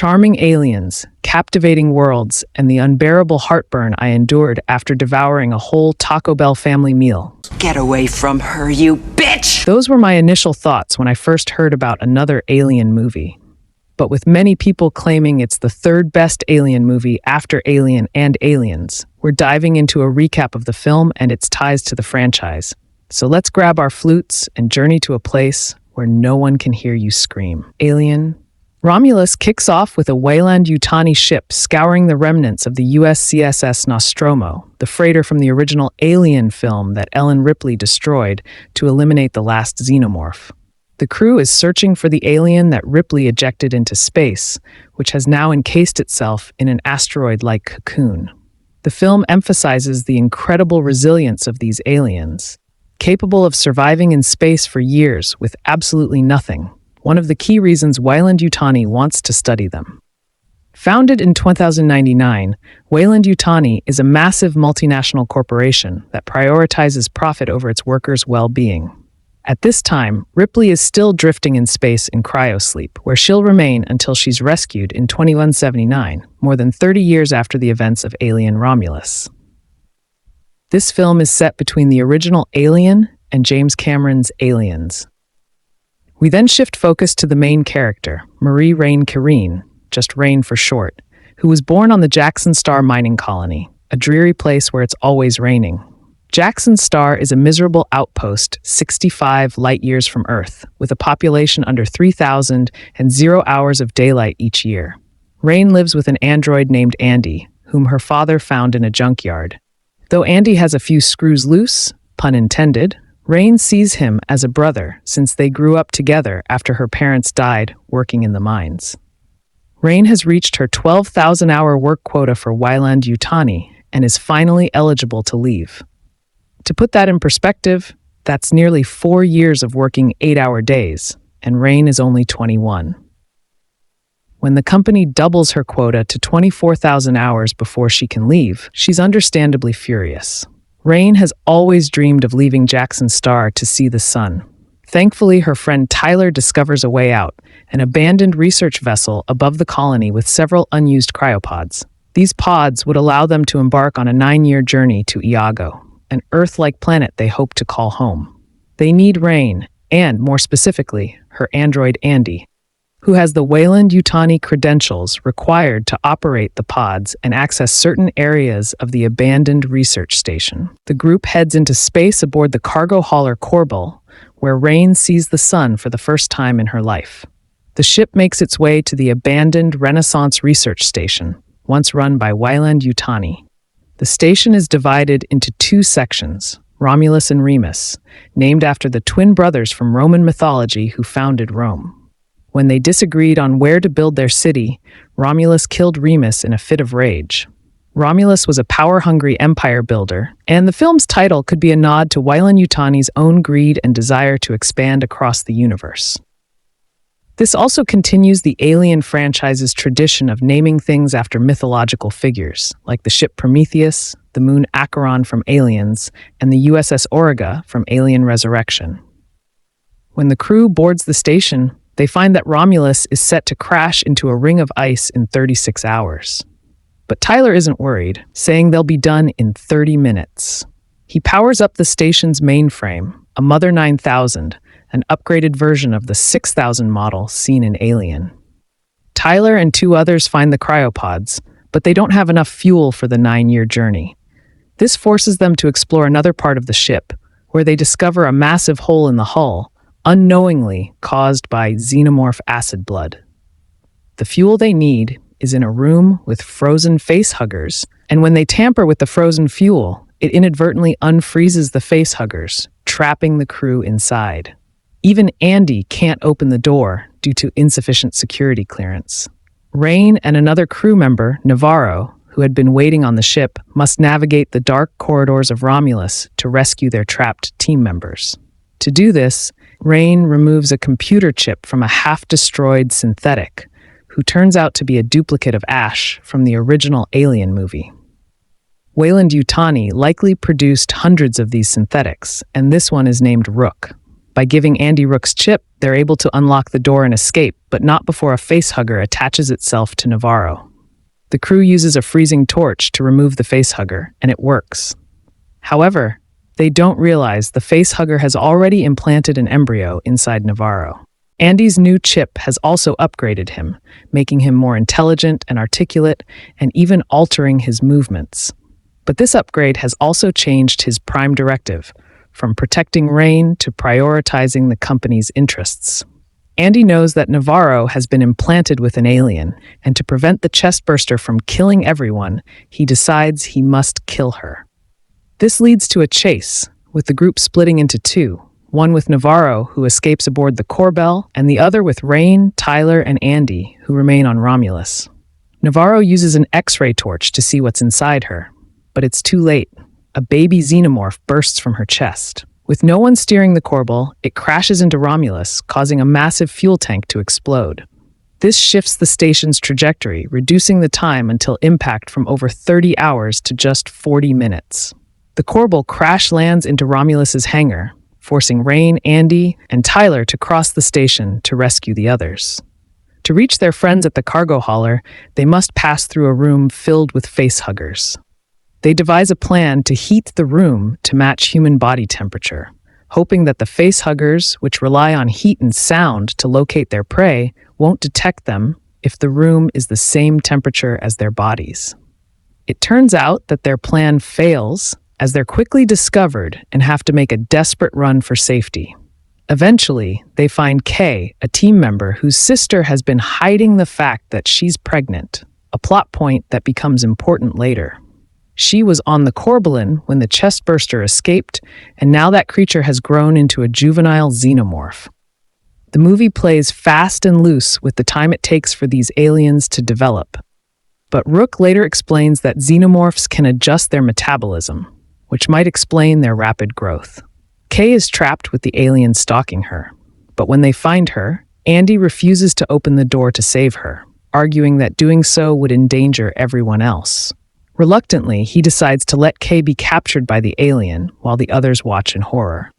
Charming aliens, captivating worlds, and the unbearable heartburn I endured after devouring a whole Taco Bell family meal. Get away from her, you bitch! Those were my initial thoughts when I first heard about another Alien movie. But with many people claiming it's the third best Alien movie after Alien and Aliens, we're diving into a recap of the film and its ties to the franchise. So let's grab our flutes and journey to a place where no one can hear you scream. Alien. Romulus kicks off with a Weyland-Yutani ship scouring the remnants of the USCSS Nostromo, the freighter from the original Alien film that Ellen Ripley destroyed to eliminate the last xenomorph. The crew is searching for the alien that Ripley ejected into space, which has now encased itself in an asteroid-like cocoon. The film emphasizes the incredible resilience of these aliens, capable of surviving in space for years with absolutely nothing, one of the key reasons Weyland-Yutani wants to study them. Founded in 2099, Weyland-Yutani is a massive multinational corporation that prioritizes profit over its workers' well-being. At this time, Ripley is still drifting in space in cryosleep, where she'll remain until she's rescued in 2179, more than 30 years after the events of Alien Romulus. This film is set between the original Alien and James Cameron's Aliens. We then shift focus to the main character, Marie Rain Carine, just Rain for short, who was born on the Jackson Star mining colony, a dreary place where it's always raining. Jackson Star is a miserable outpost 65 light-years from Earth, with a population under 3,000 and 0 hours of daylight each year. Rain lives with an android named Andy, whom her father found in a junkyard. Though Andy has a few screws loose, pun intended, Rain sees him as a brother since they grew up together after her parents died working in the mines. Rain has reached her 12,000-hour work quota for Weyland-Yutani and is finally eligible to leave. To put that in perspective, that's nearly 4 years of working 8-hour days, and Rain is only 21. When the company doubles her quota to 24,000 hours before she can leave, she's understandably furious. Rain has always dreamed of leaving Jackson Star to see the sun. Thankfully, her friend Tyler discovers a way out, an abandoned research vessel above the colony with several unused cryopods. These pods would allow them to embark on a 9-year journey to Iago, an Earth-like planet they hope to call home. They need Rain, and more specifically, her android Andy, who has the Weyland-Yutani credentials required to operate the pods and access certain areas of the abandoned research station. The group heads into space aboard the cargo hauler Corbel, where Rain sees the sun for the first time in her life. The ship makes its way to the abandoned Renaissance research station, once run by Weyland-Yutani. The station is divided into 2 sections, Romulus and Remus, named after the twin brothers from Roman mythology who founded Rome. When they disagreed on where to build their city, Romulus killed Remus in a fit of rage. Romulus was a power-hungry empire builder, and the film's title could be a nod to Weyland-Yutani's own greed and desire to expand across the universe. This also continues the Alien franchise's tradition of naming things after mythological figures, like the ship Prometheus, the moon Acheron from Aliens, and the USS Auriga from Alien Resurrection. When the crew boards the station, they find that Romulus is set to crash into a ring of ice in 36 hours. But Tyler isn't worried, saying they'll be done in 30 minutes. He powers up the station's mainframe, a Mother 9000, an upgraded version of the 6000 model seen in Alien. Tyler and 2 others find the cryopods, but they don't have enough fuel for the 9-year journey. This forces them to explore another part of the ship, where they discover a massive hole in the hull, unknowingly caused by xenomorph acid blood. The fuel they need is in a room with frozen facehuggers, and when they tamper with the frozen fuel, it inadvertently unfreezes the facehuggers, trapping the crew inside. Even Andy can't open the door due to insufficient security clearance. Rain and another crew member, Navarro, who had been waiting on the ship, must navigate the dark corridors of Romulus to rescue their trapped team members. To do this, Rain removes a computer chip from a half-destroyed synthetic, who turns out to be a duplicate of Ash from the original Alien movie. Weyland-Yutani likely produced hundreds of these synthetics, and this one is named Rook. By giving Andy Rook's chip, they're able to unlock the door and escape, but not before a facehugger attaches itself to Navarro. The crew uses a freezing torch to remove the facehugger, and it works. However, they don't realize the facehugger has already implanted an embryo inside Navarro. Andy's new chip has also upgraded him, making him more intelligent and articulate, and even altering his movements. But this upgrade has also changed his prime directive, from protecting Rain to prioritizing the company's interests. Andy knows that Navarro has been implanted with an alien, and to prevent the chestburster from killing everyone, he decides he must kill her. This leads to a chase, with the group splitting into two, one with Navarro, who escapes aboard the Corbel, and the other with Rain, Tyler, and Andy, who remain on Romulus. Navarro uses an X-ray torch to see what's inside her, but it's too late. A baby xenomorph bursts from her chest. With no one steering the Corbel, it crashes into Romulus, causing a massive fuel tank to explode. This shifts the station's trajectory, reducing the time until impact from over 30 hours to just 40 minutes. The Corbel crash lands into Romulus's hangar, forcing Rain, Andy, and Tyler to cross the station to rescue the others. To reach their friends at the cargo hauler, they must pass through a room filled with facehuggers. They devise a plan to heat the room to match human body temperature, hoping that the facehuggers, which rely on heat and sound to locate their prey, won't detect them if the room is the same temperature as their bodies. It turns out that their plan fails, as they're quickly discovered and have to make a desperate run for safety. Eventually, they find Kay, a team member whose sister has been hiding the fact that she's pregnant, a plot point that becomes important later. She was on the Corbelin when the chestburster escaped, and now that creature has grown into a juvenile xenomorph. The movie plays fast and loose with the time it takes for these aliens to develop. But Rook later explains that xenomorphs can adjust their metabolism, which might explain their rapid growth. Kay is trapped with the alien stalking her, but when they find her, Andy refuses to open the door to save her, arguing that doing so would endanger everyone else. Reluctantly, he decides to let Kay be captured by the alien while the others watch in horror.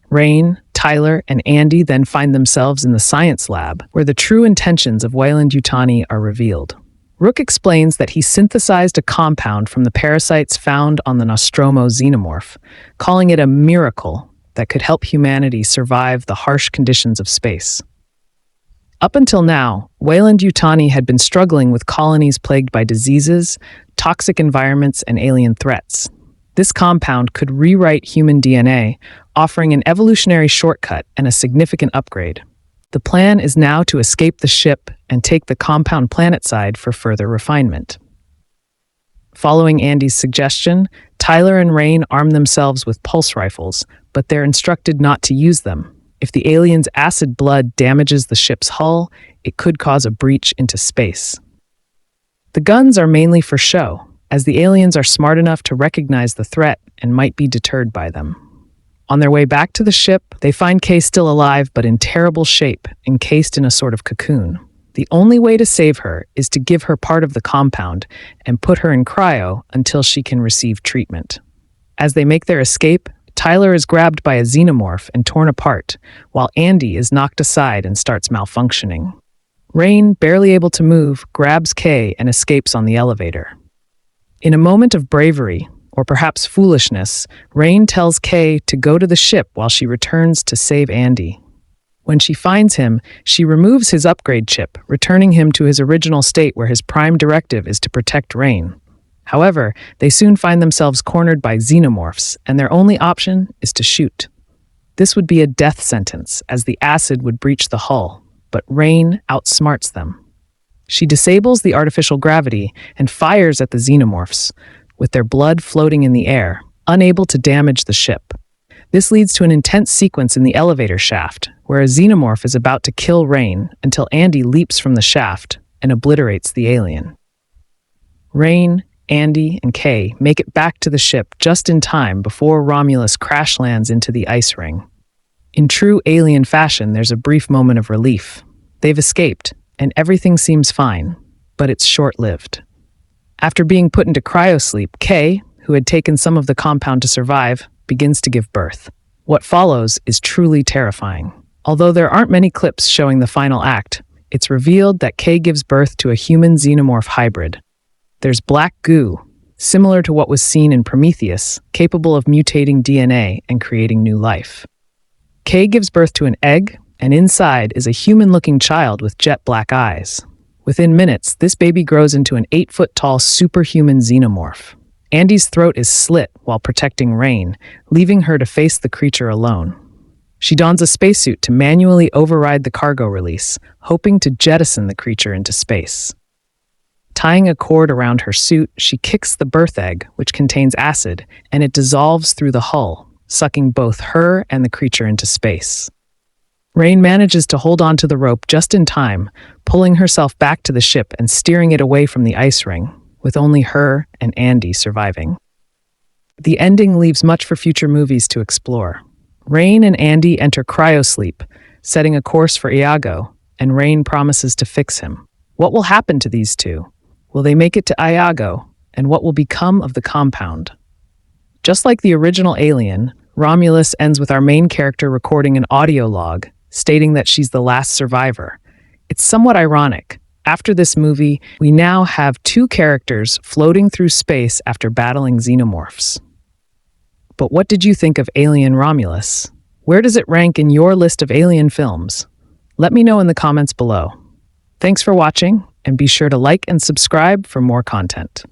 Rain, Tyler, and Andy then find themselves in the science lab, where the true intentions of Weyland-Yutani are revealed. Rook explains that he synthesized a compound from the parasites found on the Nostromo xenomorph, calling it a miracle that could help humanity survive the harsh conditions of space. Up until now, Weyland-Yutani had been struggling with colonies plagued by diseases, toxic environments, and alien threats. This compound could rewrite human DNA, offering an evolutionary shortcut and a significant upgrade. The plan is now to escape the ship and take the compound planetside for further refinement. Following Andy's suggestion, Tyler and Rain arm themselves with pulse rifles, but they're instructed not to use them. If the alien's acid blood damages the ship's hull, it could cause a breach into space. The guns are mainly for show, as the aliens are smart enough to recognize the threat and might be deterred by them. On their way back to the ship, they find Kay still alive but in terrible shape, encased in a sort of cocoon. The only way to save her is to give her part of the compound and put her in cryo until she can receive treatment. As they make their escape, Tyler is grabbed by a xenomorph and torn apart, while Andy is knocked aside and starts malfunctioning. Rain, barely able to move, grabs Kay and escapes on the elevator. In a moment of bravery, or perhaps foolishness, Rain tells Kay to go to the ship while she returns to save Andy. When she finds him, she removes his upgrade chip, returning him to his original state where his prime directive is to protect Rain. However, they soon find themselves cornered by xenomorphs, and their only option is to shoot. This would be a death sentence, as the acid would breach the hull, but Rain outsmarts them. She disables the artificial gravity and fires at the xenomorphs, with their blood floating in the air, unable to damage the ship. This leads to an intense sequence in the elevator shaft, where a xenomorph is about to kill Rain until Andy leaps from the shaft and obliterates the alien. Rain, Andy, and Kay make it back to the ship just in time before Romulus crash lands into the ice ring. In true alien fashion, there's a brief moment of relief. They've escaped, and everything seems fine, but it's short-lived. After being put into cryosleep, Kay, who had taken some of the compound to survive, begins to give birth. What follows is truly terrifying. Although there aren't many clips showing the final act, it's revealed that Kay gives birth to a human xenomorph hybrid. There's black goo, similar to what was seen in Prometheus, capable of mutating DNA and creating new life. Kay gives birth to an egg, and inside is a human-looking child with jet black eyes. Within minutes, this baby grows into an 8-foot-tall superhuman xenomorph. Andy's throat is slit while protecting Rain, leaving her to face the creature alone. She dons a spacesuit to manually override the cargo release, hoping to jettison the creature into space. Tying a cord around her suit, she kicks the birth egg, which contains acid, and it dissolves through the hull, sucking both her and the creature into space. Rain manages to hold onto the rope just in time, pulling herself back to the ship and steering it away from the ice ring, with only her and Andy surviving. The ending leaves much for future movies to explore. Rain and Andy enter cryosleep, setting a course for Iago, and Rain promises to fix him. What will happen to these two? Will they make it to Iago, and what will become of the compound? Just like the original Alien, Romulus ends with our main character recording an audio log, stating that she's the last survivor. It's somewhat ironic. After this movie, we now have two characters floating through space after battling xenomorphs. But what did you think of Alien Romulus? Where does it rank in your list of Alien films? Let me know in the comments below. Thanks for watching, and be sure to like and subscribe for more content.